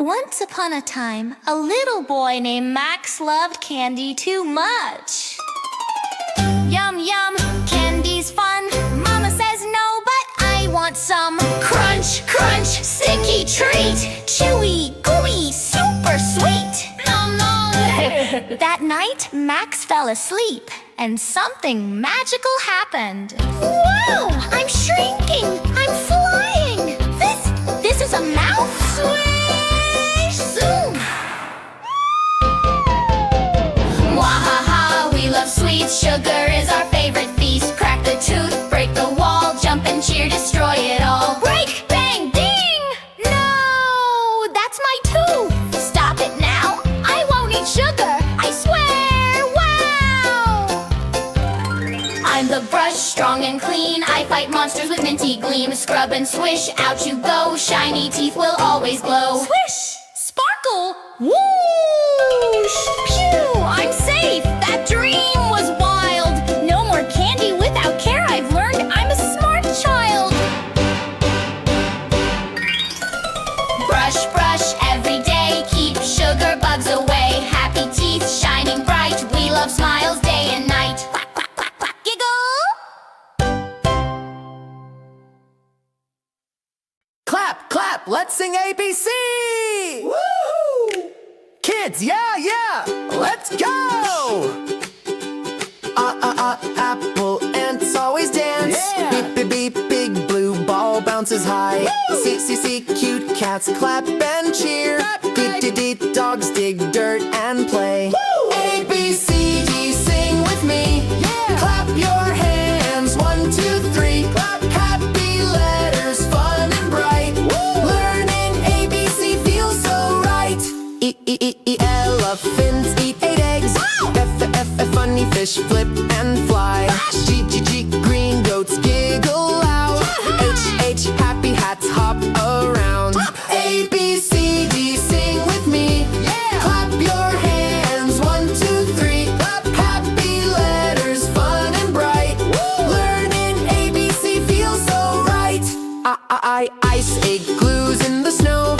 Once upon a time, a little boy named Max loved candy too much. Yum, yum, candy's fun. Mama says no, but I want some. Crunch, crunch, sticky treat. Chewy, gooey, super sweet. Nom, nom. That night, Max fell asleep, and something magical happened. Wow, I'm shrinking. I'm flying. This is a mouth? Swish, zoom. Wahaha, we love sweets. Sugar is our favorite feast. Crack the tooth, break the wall, jump and cheer, destroy it all. Break, bang, ding! No, that's my tooth. Stop it now. I won't eat sugar. I swear, wow! I'm the brush, strong and clean. I fight monsters with minty gleam. Scrub and swish, out you go. Shiny teeth will always glow. Swish, sparkle, whoosh, pew! I'm safe. That dream was wild. No more candy without care. I've learned I'm a smart child. Brush, brush every day. Keep sugar bugs away. Happy teeth shining bright. We love smiles day and night. Quack, quack, quack, quack. Giggle. Clap, clap, let's sing ABC! Woo! Kids, yeah, let's go! Apple ants always dance. Yeah. Beep, beep, beep, big blue ball bounces high. Woo! See, cute cats clap and cheer. Clap, Dee, dogs dig dirt and play. Woo! A, B, C, D, sing with me. Yeah. Clap your hands, 1, 2, 3. Clap. Happy letters, fun and bright. Woo! Learning ABC feels so right. Elephants eat 8 eggs. Wow! F, funny fish flip and fly. G, green goats giggle loud. H, happy hats hop around. A, B, C, D, sing with me. Yeah. Clap your hands, 1, 2, 3. Clap. Happy letters, fun and bright. Woo! Learning ABC feels so right. Ice igloos in the snow.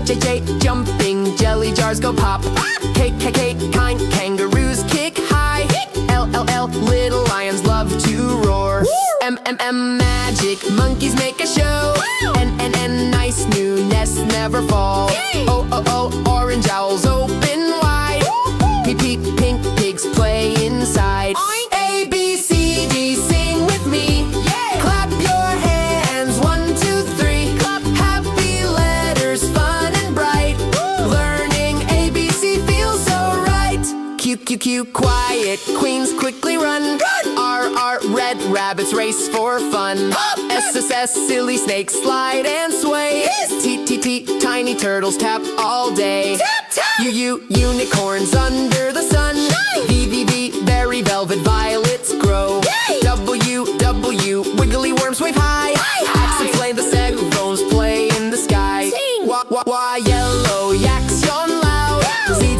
J, jumping jelly jars go pop. K, kind kangaroos kick high. L, little lions love to roar. M, magic monkeys make a show. N, nice new nests never fall. O, orange owls open wide. P, pink pigs play inside. A, B, C, D, sing with me. Clap your hands, 1, 2, 3. Happy letters, fun and bright. Learning ABC feels so right. Q, quiet queens quickly run. R, red rabbits race for fun. S, silly snakes slide and sway. T, tiny turtles tap all day. U, unicorns under the sun. V, berry velvet violets grow. W, wiggly worms wave high. Accents play the saxophones play in the sky. Y, yellow yaks yawn loud. Z,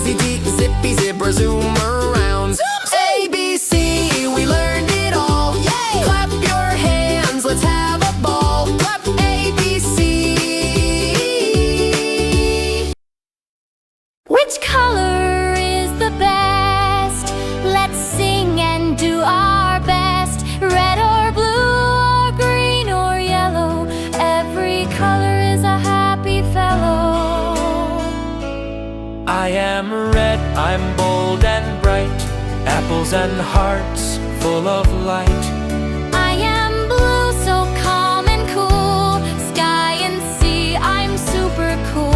zippy zebra zoom around. A, B, C, we learned it all. Clap your hands, let's have a ball. Clap A, B, C. Which color is the best? Let's sing and do our best. Red or blue or green or yellow. Every color is a happy fellow. I am red, I'm bold and bright. Apples and hearts full of light. I am blue, so calm and cool. Sky and sea, I'm super cool.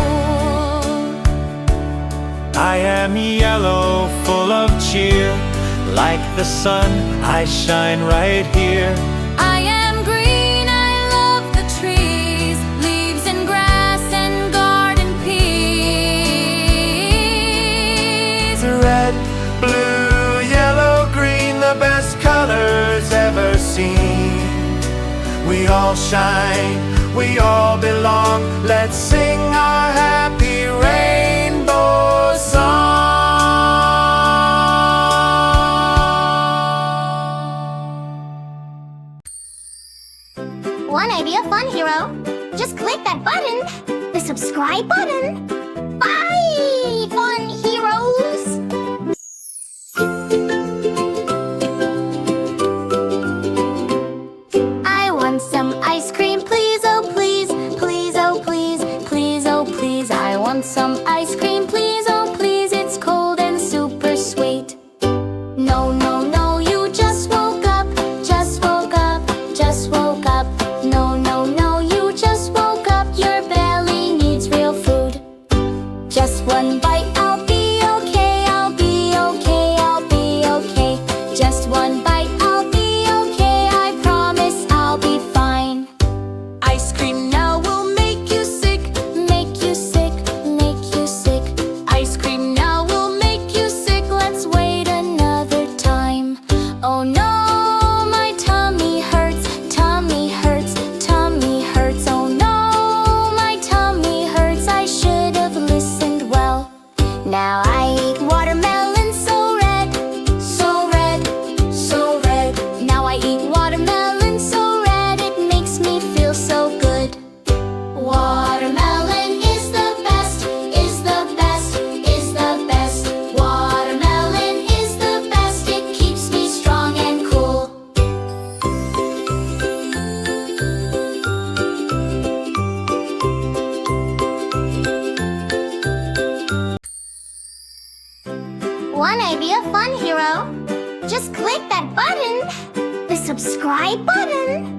I am yellow, full of cheer. Like the sun, I shine right here. I am green, I love the trees. Leaves and grass and garden peas. Red, blue, yellow, green, the best colors ever seen. We all shine, we all belong. Let's sing our happy rainbow song. One idea, fun hero. Just click that button, the subscribe button. Bye, fun heroes! I want some ice cream, please, oh please, please, oh please, please, oh please. I want some ice cream, please, oh please. It's cold and super sweet. No, no, no, you just woke up, just woke up, just woke up. No, no, no, you just woke up. Your belly needs real food. Just one bite, I'll be okay, I'll be okay, I'll be okay. Just one bite, I'll be okay, I promise I'll be fine. Ice cream now will make you sick. Make you sick, make you sick. Ice cream now will make you sick. Let's wait another time. Oh no, my tummy hurts, tummy hurts, tummy hurts. Oh no, my tummy hurts. I should have listened well. Now I eat watermelon so red, so red, so red. Now I eat watermelon so red, it makes me feel so good. Watermelon is the best, is the best, is the best. Watermelon is the best, it keeps me strong and cool. One idea, fun hero. Just click that button, the subscribe button.